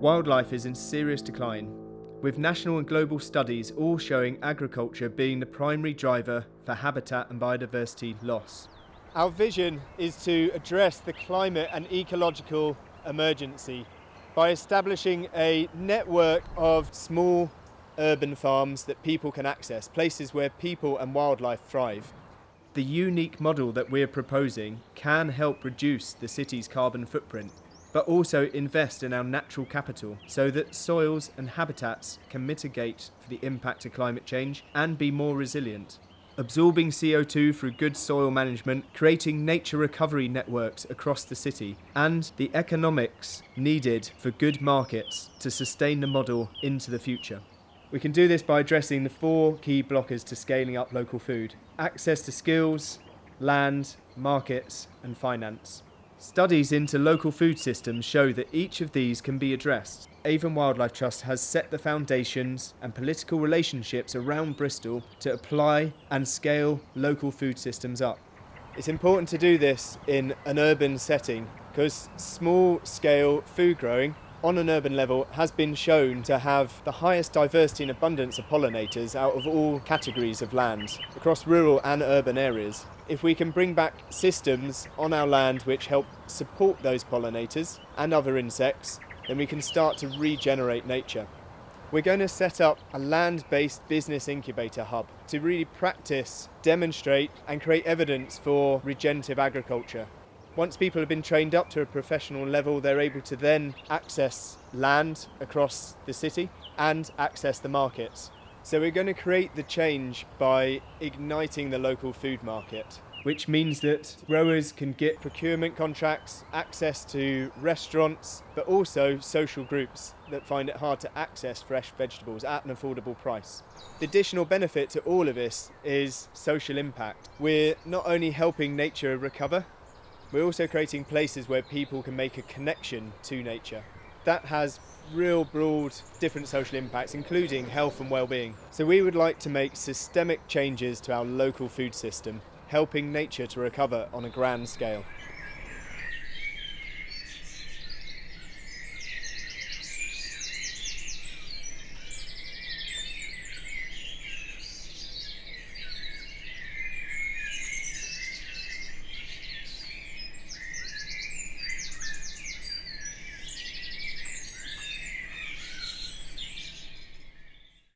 Wildlife is in serious decline, with national and global studies all showing agriculture being the primary driver for habitat and biodiversity loss. Our vision is to address the climate and ecological emergency by establishing a network of small urban farms that people can access, places where people and wildlife thrive. The unique model that we're proposing can help reduce the city's carbon footprint, but also invest in our natural capital so that soils and habitats can mitigate for the impact of climate change and be more resilient. Absorbing CO2 through good soil management, creating nature recovery networks across the city, and the economics needed for good markets to sustain the model into the future. We can do this by addressing the 4 key blockers to scaling up local food: access to skills, land, markets, and finance. Studies into local food systems show that each of these can be addressed. Avon Wildlife Trust has set the foundations and political relationships around Bristol to apply and scale local food systems up. It's important to do this in an urban setting because small-scale food growing on an urban level has been shown to have the highest diversity and abundance of pollinators out of all categories of land across rural and urban areas. If we can bring back systems on our land which help support those pollinators and other insects, then we can start to regenerate nature. We're going to set up a land-based business incubator hub to really practice, demonstrate and create evidence for regenerative agriculture. Once people have been trained up to a professional level, they're able to then access land across the city and access the markets. So we're going to create the change by igniting the local food market, which means that growers can get procurement contracts, access to restaurants, but also social groups that find it hard to access fresh vegetables at an affordable price. The additional benefit to all of this is social impact. We're not only helping nature recover, we're also creating places where people can make a connection to nature. That has real broad different social impacts, including health and well-being. So we would like to make systemic changes to our local food system, helping nature to recover on a grand scale.